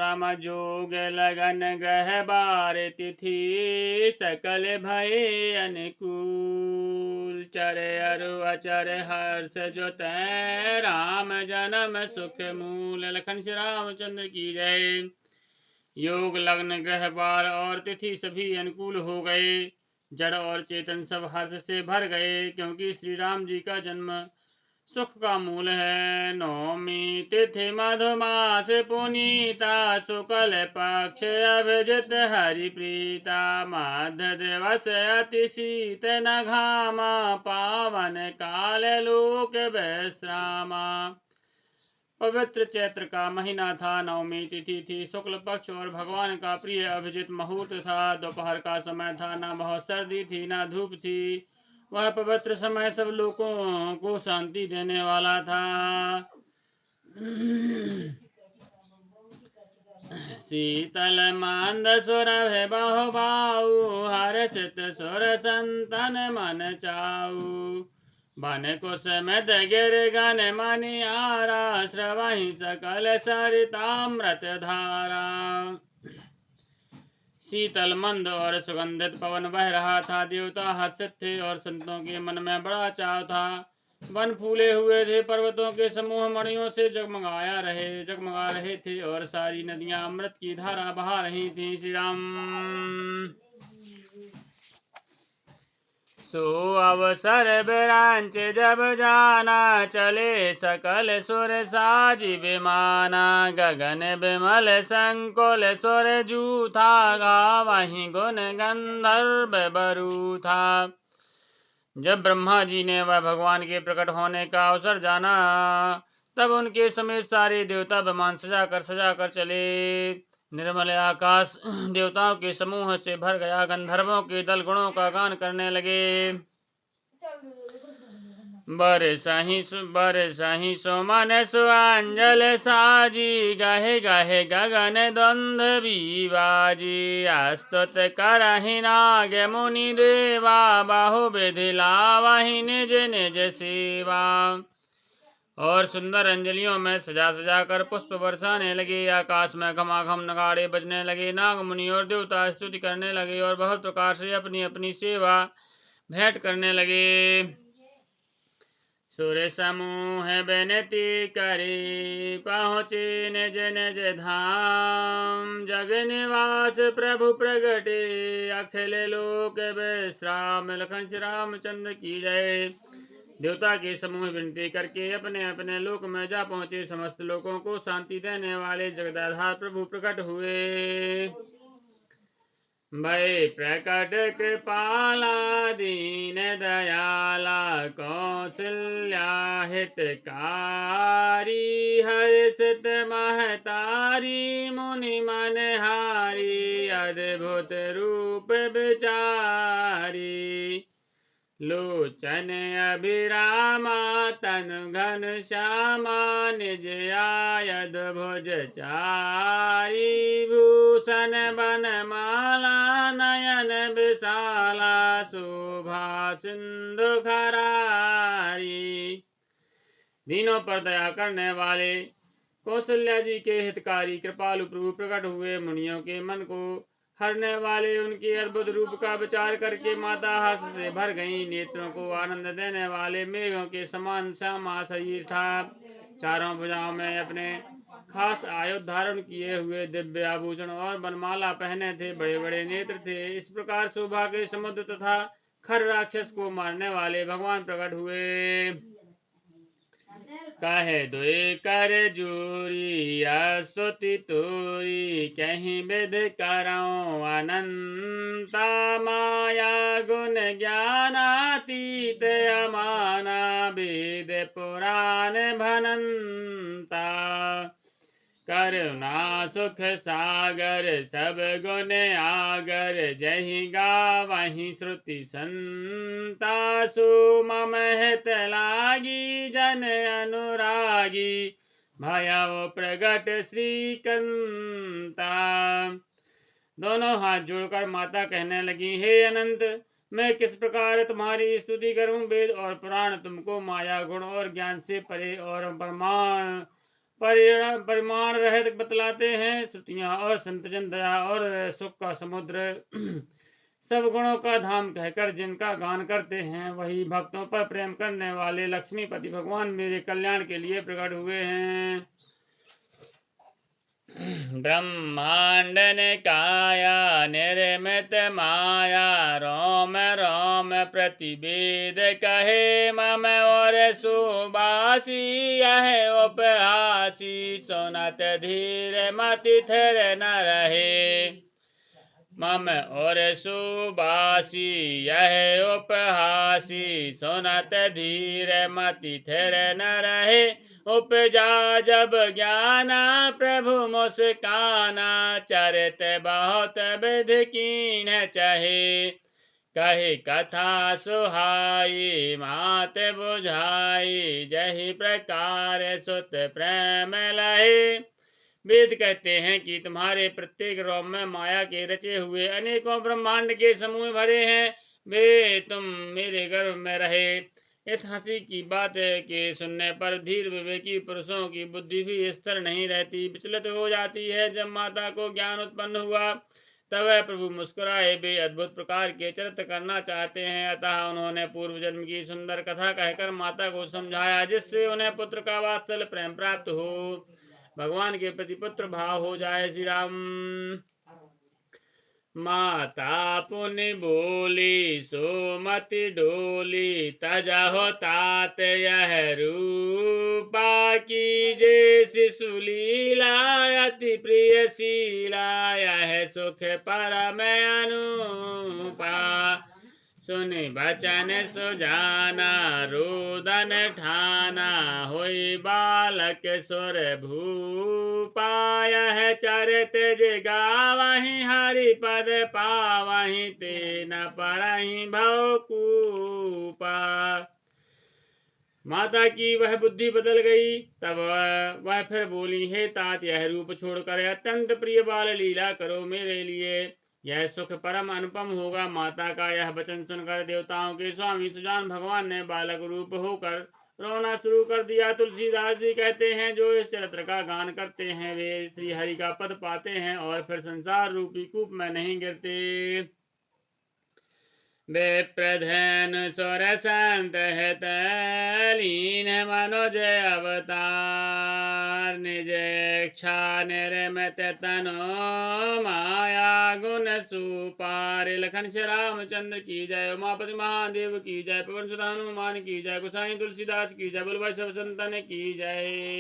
राम जोग लगन ग्रह बार तिथि सकल भय अनुकूल चरे अरु अचर हर्ष जो तै राम जन्म सुख मूल। लखन श्री रामचंद्र की जय। योग लग्न ग्रह बार और तिथि सभी अनुकूल हो गए। जड़ और चेतन सब हर्ष से भर गए, क्योंकि श्री राम जी का जन्म सुख का मूल है। नौमी तिथि मधुमास पुनीता शुक्ल पक्ष अभिजित हरि प्रीता मध्य दिवस अति शीत न घामा पावन काल लोक विश्रामा। पवित्र चैत्र का महीना था। नवमी तिथि थी, शुक्ल पक्ष और भगवान का प्रिय अभिजित मुहूर्त था। दोपहर का समय था, न बहुत सर्दी थी न धूप थी। वह पवित्र समय सब लोगों को शांति देने वाला था। शीतल मंद सुर बहु बाऊ हर्षित सुर संतन मन चाऊ। बन कुसुमित गिर गन मनिहारा श्रवहि सकल सरितामृत धारा। शीतल मंद और सुगंधित पवन बह रहा था। देवता हर्षित थे और संतों के मन में बड़ा चाव था। वन फूले हुए थे, पर्वतों के समूह मणियों से जगमगा रहे थे और सारी नदियां अमृत की धारा बहा रही थी। श्री राम सो अवसर बिरांच जब जाना चले सकल सुर साजी विमाना। गगन विमल संकुल सुर जूथा गावहीं गुण गंधर्व बरू था। जब ब्रह्मा जी ने वह भगवान के प्रकट होने का अवसर जाना, तब उनके समेत सारे देवता विमान सजा कर चले। निर्मल आकाश देवताओं के समूह से भर गया। गंधर्वों के दल गुणों का गान करने लगे। बरसहि सुमन सुअंजल साजी गहे गहे गगन द्वंद्वी बाजी। स्तुत करहि नाग मुनि देवा बाहु विधि लावहि निज निज सेवा। और सुंदर अंजलियों में सजा कर पुष्प बरसाने लगे। आकाश में घमाघम नगाड़े बजने लगे। नाग मुनि और देवता स्तुति करने लगे और बहुत प्रकार से अपनी अपनी सेवा भेंट करने लगे। सुर समूह विनती करे पहुँचे निज निज धाम। जग निवास प्रभु प्रगटे अखिल लोक विश्राम। लखन श्री रामचंद्र की जय। देवता के समूह विनती करके अपने अपने लोक में जा पहुँचे। समस्त लोगों को शांति देने वाले जगदाधार प्रभु प्रकट हुए। भय प्रकट कृपाला दीन दयाला कौशल्या हितकारी। हर्षित महतारी मुनि मनहारी अद्भुत रूप विचारी। लोचन अभिरामा तनु घन श्यामा निज आयध भुज चारी। भूषण बनमाला नयन विशाला शोभा सिंधु खरारी। दीनों पर दया करने वाले कौशल्या जी के हितकारी कृपालु प्रभु प्रकट हुए। मुनियों के मन को हरने वाले उनके अद्भुत रूप का विचार करके माता हर्ष से भर गई। नेत्रों को आनंद देने वाले मेघों के समान श्यामा शरीर था। चारों भुजाओं में अपने खास आयुध धारण किए हुए दिव्य आभूषण और बनमाला पहने थे। बड़े बड़े नेत्र थे। इस प्रकार शोभा के समुद्र तथा खर राक्षस को मारने वाले भगवान प्रकट हुए। कहे दुई कर जोरी स्तुति तोरी कहीं विध करऊं अनंता। माया गुण ज्ञानातीत अमाना वेद पुराण भनंता। करुणा सुख सागर सब गुण आगर जहि गावहि श्रुति संता। सो मम हित लागी जन अनुरागी भयउ प्रगट श्रीकंता। दोनों हाथ जोड़कर माता कहने लगी, हे अनंत, मैं किस प्रकार तुम्हारी स्तुति करूं। वेद और पुराण तुमको माया गुण और ज्ञान से परे और परिमाण रहित बतलाते हैं श्रुतियाँ और संतजन दया और सुख का समुद्र सब गुणों का धाम कहकर जिनका गान करते हैं वही भक्तों पर प्रेम करने वाले लक्ष्मीपति भगवान मेरे कल्याण के लिए प्रकट हुए हैं। ब्रह्मांड निकाया निर्मित माया रोम रोम प्रतिवेद कहे मम और सुबासी यह उपहासी सुनत धीर मति थिर न रहे। मम और सुबासी यह उपहासी सुनत धीर मति थिर न रहे। उपजा जब ज्ञाना प्रभु मुस्काना चरित बहुत विधि कीन चहे। कही कथा सुहाई मात बुझाई जही प्रकार सुत प्रेम लहे। वेद कहते हैं कि तुम्हारे प्रत्येक रोम में माया के रचे हुए अनेकों ब्रह्मांड के समूह भरे हैं। वे तुम मेरे गर्भ में रहे। इस हंसी की बात के सुनने पर धीर विवेकी पुरुषों की बुद्धि भी स्थिर नहीं रहती, विचलित हो जाती है। जब माता को ज्ञान उत्पन्न हुआ तब प्रभु मुस्कुराए। वे अद्भुत प्रकार के चरित्र करना चाहते हैं, अतः उन्होंने पूर्व जन्म की सुंदर कथा कहकर माता को समझाया, जिससे उन्हें पुत्र का वात्सल्य प्रेम प्राप्त हो, भगवान के प्रति पुत्र भाव हो जाए। श्री राम। माता पुनि बोली सोमति डोली तजहो तात यह रूपा कीजे शिशु लीला अति प्रिय शीला यह सुख परम अनुपा। सुनि बचन सुजाना रोदन ठाना होई बालक सुर भूपा। यह चरित गावहि हरि पद पावहि ते न परहि भवकूपा। माता की वह बुद्धि बदल गई। तब वह फिर बोली, हे तात यह रूप छोड़कर अत्यंत प्रिय बाल लीला करो मेरे लिए, यह सुख परम अनुपम होगा। माता का यह वचन सुनकर देवताओं के स्वामी सुजान भगवान ने बालक रूप होकर रोना शुरू कर दिया। तुलसीदास जी कहते हैं, जो इस चरित्र का गान करते हैं वे श्री हरि का पद पाते हैं और फिर संसार रूपी कूप में नहीं गिरते। विप्रधन सुर संत हित लीन मनोज अवतार निज इच्छा निर्मित तनो माया गुण सुपार। लखन श्री रामचंद्र की जय, उमापति महादेव की जय, पवन सुत हनुमान की जय, गोसाई तुलसीदास की जय, बोल भाई सब संतन की जय।